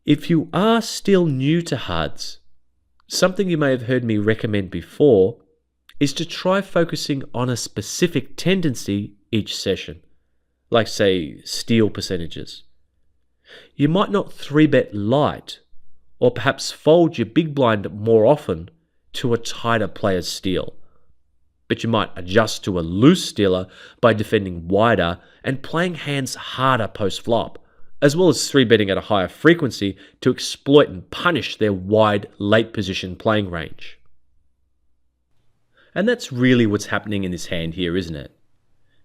If you are still new to HUDs, something you may have heard me recommend before is to try focusing on a specific tendency each session, like say steal percentages. You might not 3-bet light, or perhaps fold your big blind more often to a tighter player's steal, but you might adjust to a loose stealer by defending wider and playing hands harder post-flop, as well as 3-betting at a higher frequency to exploit and punish their wide late position playing range. And that's really what's happening in this hand here, isn't it?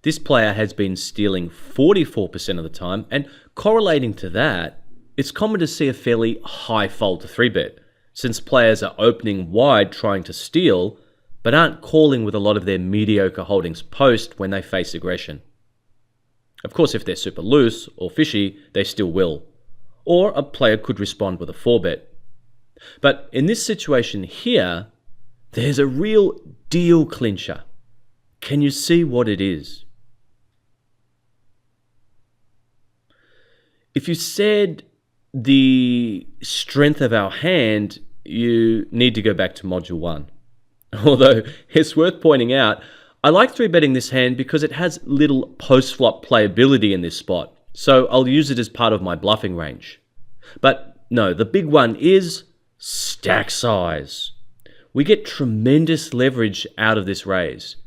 This player has been stealing 44% of the time, and correlating to that, it's common to see a fairly high fold to 3-bet, since players are opening wide trying to steal, but aren't calling with a lot of their mediocre holdings post when they face aggression. Of course, if they're super loose or fishy, they still will. Or a player could respond with a 4-bet. But in this situation here, there's a real deal clincher. Can you see what it is? If you said the strength of our hand, you need to go back to module 1. Although it's worth pointing out, I like 3-betting this hand because it has little post-flop playability in this spot, so I'll use it as part of my bluffing range. But no, the big one is stack size. We get tremendous leverage out of this raise.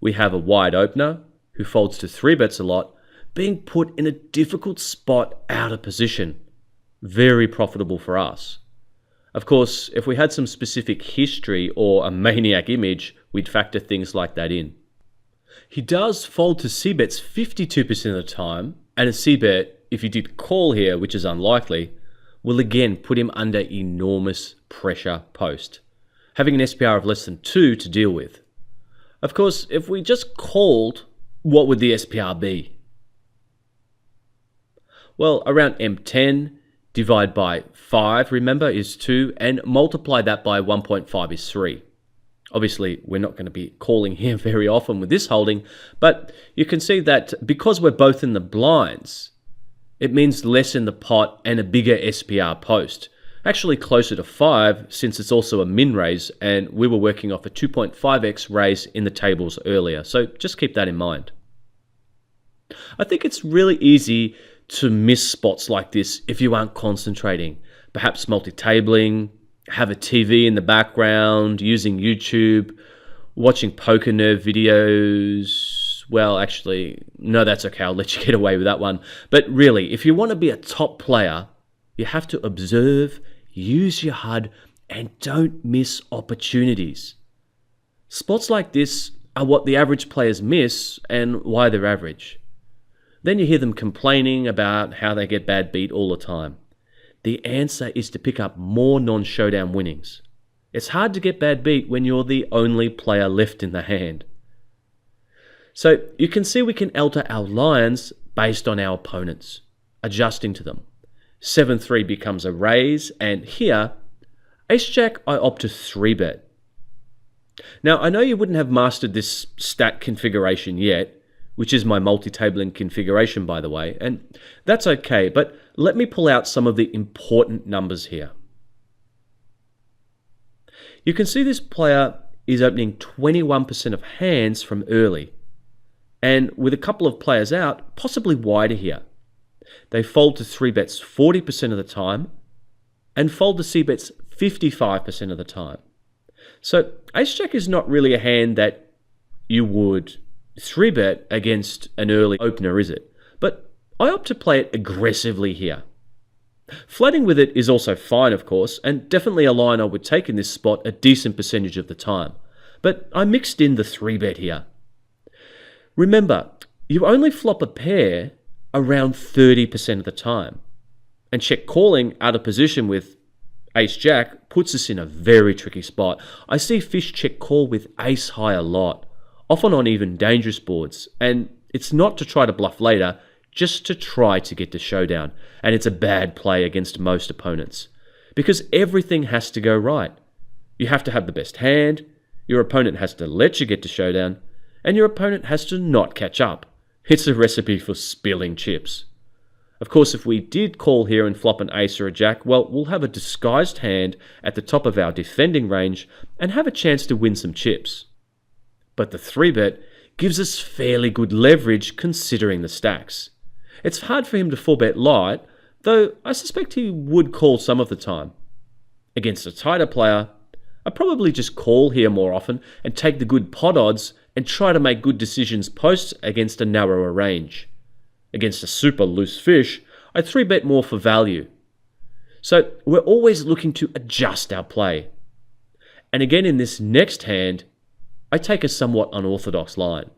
We have a wide opener who folds to 3-bets a lot, being put in a difficult spot out of position. Very profitable for us. Of course, if we had some specific history or a maniac image, we'd factor things like that in. He does fold to C-bets 52% of the time, and a C-bet, if you did call here, which is unlikely, will again put him under enormous pressure post, having an SPR of less than 2 to deal with. Of course, if we just called, what would the SPR be? Well, around M10, divide by 5, remember, is 2, and multiply that by 1.5 is 3. Obviously, we're not going to be calling here very often with this holding, but you can see that because we're both in the blinds, it means less in the pot and a bigger SPR post. Actually closer to 5, since it's also a min raise, and we were working off a 2.5x raise in the tables earlier, so just keep that in mind. I think it's really easy to miss spots like this if you aren't concentrating, perhaps multi-tabling, have a TV in the background, using YouTube, watching poker nerve videos. Well, actually, no, that's okay, I'll let you get away with that one. But really, if you want to be a top player, you have to observe, use your HUD, and don't miss opportunities. Spots like this are what the average players miss and why they're average. Then you hear them complaining about how they get bad beat all the time. The answer is to pick up more non-showdown winnings. It's hard to get bad beat when you're the only player left in the hand. So you can see we can alter our lines based on our opponents, adjusting to them. 7-3 becomes a raise, and here, Ace-Jack I opt to 3-bet. Now I know you wouldn't have mastered this stack configuration yet, which is my multi-tabling configuration, by the way, and that's okay, but let me pull out some of the important numbers here. You can see this player is opening 21% of hands from early, and with a couple of players out, possibly wider here. They fold to 3-bets 40% of the time, and fold to C-bets 55% of the time. So Ace-Jack is not really a hand that you would 3-bet against an early opener, is it? But I opt to play it aggressively here. Flatting with it is also fine, of course, and definitely a line I would take in this spot a decent percentage of the time. But I mixed in the 3-bet here. Remember, you only flop a pair around 30% of the time. And check calling out of position with Ace-Jack puts us in a very tricky spot. I see fish check call with Ace-High a lot, often on even dangerous boards, and it's not to try to bluff later, just to try to get to showdown, and it's a bad play against most opponents, because everything has to go right. You have to have the best hand, your opponent has to let you get to showdown, and your opponent has to not catch up. It's a recipe for spilling chips. Of course, if we did call here and flop an ace or a jack, well, we'll have a disguised hand at the top of our defending range and have a chance to win some chips. But the 3-bet gives us fairly good leverage considering the stacks. It's hard for him to 4-bet light, though I suspect he would call some of the time. Against a tighter player, I'd probably just call here more often and take the good pot odds and try to make good decisions post against a narrower range. Against a super loose fish, I 3-bet more for value. So we're always looking to adjust our play. And again in this next hand, I take a somewhat unorthodox line.